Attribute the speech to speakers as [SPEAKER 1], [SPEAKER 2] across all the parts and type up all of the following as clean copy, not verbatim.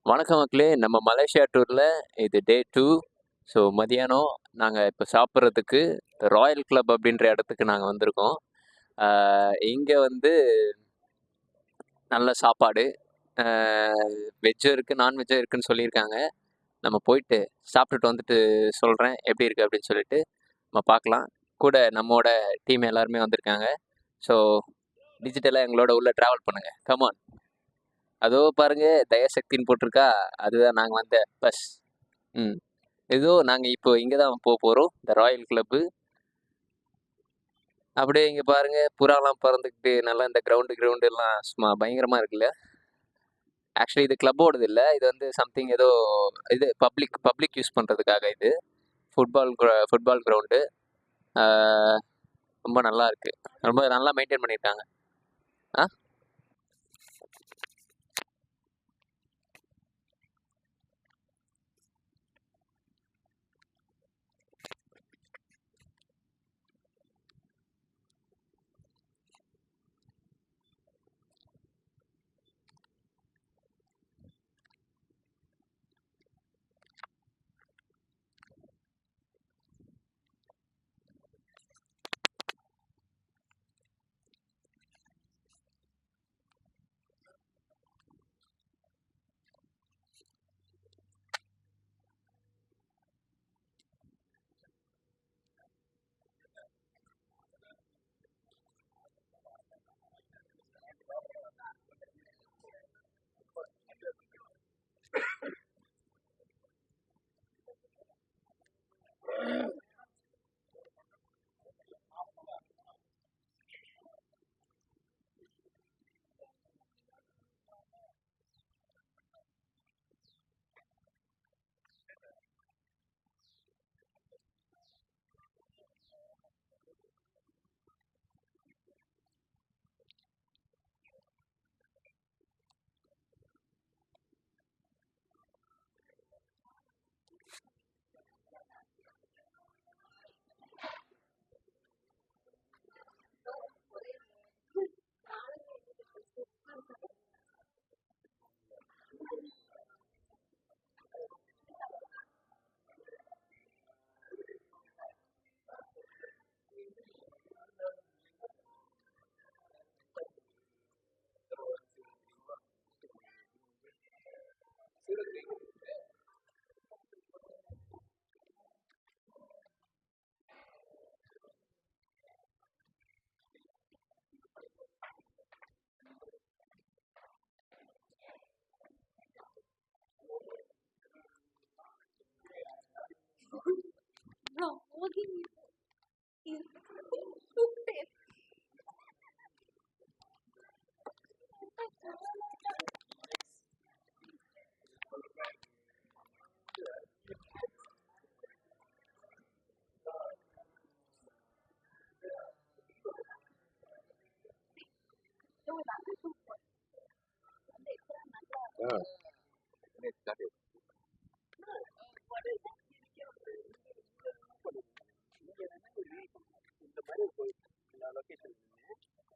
[SPEAKER 1] வணக்கம் மக்களே! நம்ம மலேசியா டூர்ல இது டே 2. ஸோ மதியானம் நாங்க இப்ப சாப்பிடுறதுக்கு ராயல் கிளப் அப்படின்ற இடத்துக்கு நாங்க வந்திருக்கோம். இங்க வந்து நல்ல சாப்பாடு. அ வெஜ்ஜும் இருக்கு, நான்வெஜ்ஜும் இருக்குன்னு சொல்லியிருக்காங்க. நம்ம போயிட்டு சாப்பிட்டுட்டு வந்துட்டு சொல்றேன், எப்படி இருக்கு அப்படின்னு சொல்லிட்டு. நம்ம பார்க்கலாம். கூட நம்மோட டீம் எல்லாருமே வந்திருக்காங்க. ஸோ டிஜிட்டலா எங்களோட உள்ள டிராவல் பண்ணுங்க. Come on. அதோ பாருங்க தயசக்தின்னு போட்டிருக்கா. அதுதான் நாங்க வந்த பஸ். ம். ஏதோ நாங்க இப்போ இங்க தான் போறோம். இந்த ராயல் கிளப்பு. அப்படியே இங்க பாருங்க புறாலாம் பறந்துக்கிட்டு நல்லா இந்த கிரவுண்ட் எல்லாம் சும்மா பயங்கரமா இருக்குல்ல. ஆக்சுவலி இது கிளப்போடது இல்ல. இது வந்து சம்திங் ஏதோ இது பப்ளிக் யூஸ் பண்றதுக்காக இது. Football ground. ரொம்ப நல்லா இருக்கு. ரொம்ப நல்லா மெயின்டைன் பண்ணியிருக்காங்க. ஆ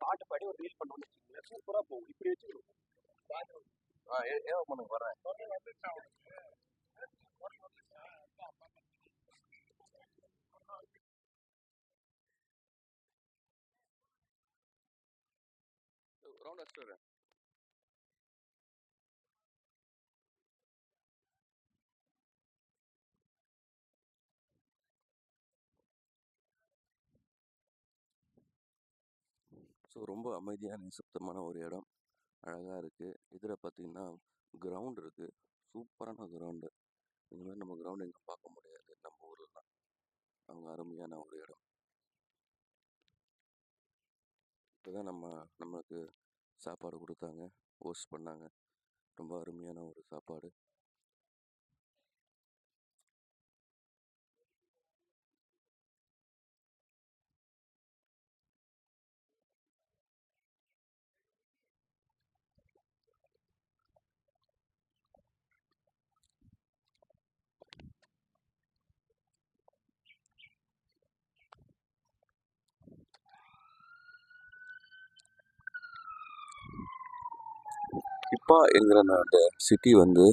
[SPEAKER 1] பாட்டு பாடி ஒரு ரீல் பண்ணோம்னு வச்சுக்கோங்களேன், சூப்பரா போகும். இப்படி வச்சுக்கணும். ஏன் வரேன். ரவுண்ட் அடிச்சுட்டு வரேன். ஸோ ரொம்ப அமைதியான நிசப்தமான ஒரு இடம். அழகாக இருக்குது. இதில் பார்த்தீங்கன்னா கிரவுண்ட் இருக்குது. சூப்பரான கிரவுண்டு. இந்த மாதிரி நம்ம கிரவுண்ட் எங்கே பார்க்க முடியாது நம்ம ஊர்லலாம். அங்கே அருமையான ஒரு இடம். இப்போ தான் நம்மளுக்கு சாப்பாடு கொடுத்தாங்க, ஹோஸ்ட் பண்ணாங்க. ரொம்ப அருமையான ஒரு சாப்பாடு. கிப்பா என்கிற அந்த சிட்டி வந்து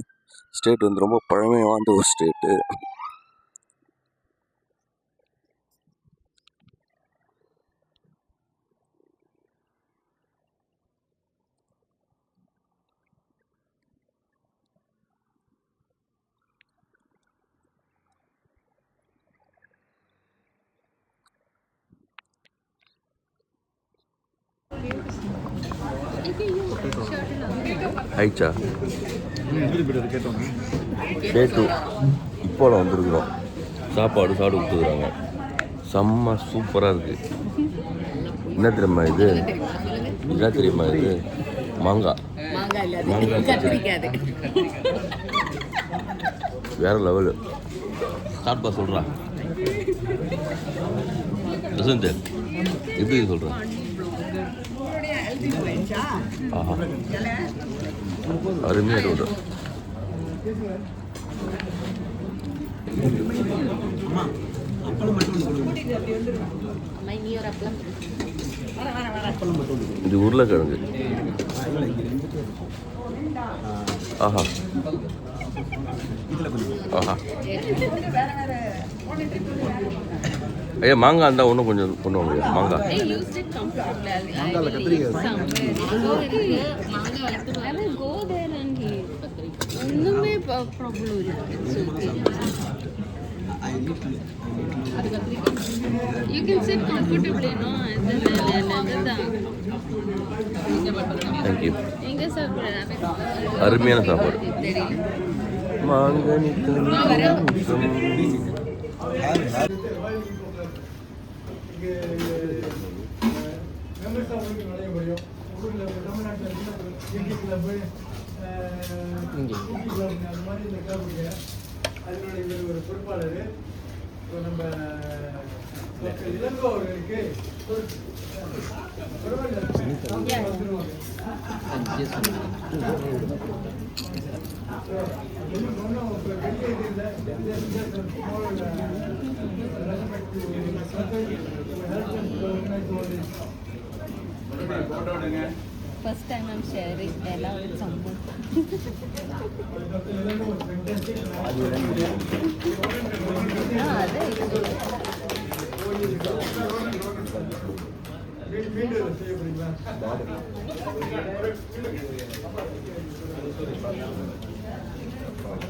[SPEAKER 2] ஸ்டேட் வந்து ரொம்ப பழமை வாய்ந்த ஒரு ஸ்டேட்டு. ஆயிடுச்சா? டே 2 இப்போலாம் வந்துருக்குறோம். சாப்பாடு கொடுத்துக்குறாங்க. செம்ம சூப்பராக இருக்குது. என்ன தெரியுமா இது? மாங்காய் வேற லெவலு. சாப்பிட்டா சொல்கிறான் வசந்த், எப்படி சொல்கிறேன்? ஆஹா, அருமையாக இருக்குது. இது உருளைக்கிழங்கு. ஆஹா ஆஹா, ஐயா மாங்காய் இருந்தால் இன்னும் கொஞ்சம் கொண்டு வாங்க. மாங்காய்
[SPEAKER 3] You can sit comfortably, no?
[SPEAKER 2] Thank you.
[SPEAKER 3] எங்க சாப்பிடுற?
[SPEAKER 2] அருமையான சாப்பாடு. மாங்கனி
[SPEAKER 4] ஒரு பொறுப்பாளர் நம்ம இளங்கோவர்களுக்கு
[SPEAKER 3] First time I'm sharing Ella with someone.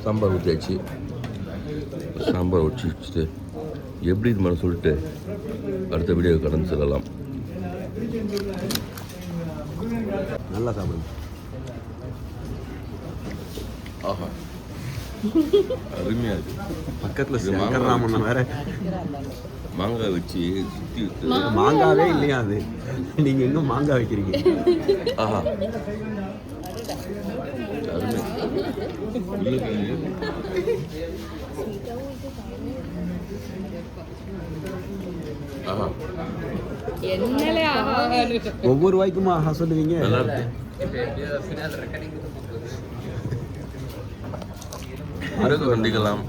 [SPEAKER 2] Sambar ஊற்றியாச்சு. சாம்பார் வச்சுட்டு எப்படி இது மாதிரி சொல்லிட்டு அடுத்த வீடியோ கடந்து செல்லலாம். நல்லா சாப்பிடுங்க. ஆஹா, அருமையாக இருக்குது. பக்கத்தில் மாங்காய் வேற மாங்காய் வச்சு சுற்றி விட்டு. மாங்காவே இல்லையா அது? நீங்கள் எங்கே மாங்காய் வைக்கிறீங்க? ஆஹா, அருமை. ஆஹா,
[SPEAKER 5] ஒவ்வொரு வாய்க்குமா ஆஹா சொல்லுவீங்க?
[SPEAKER 2] நல்லா இருக்கு. பிறகு கண்டிக்கலாம்.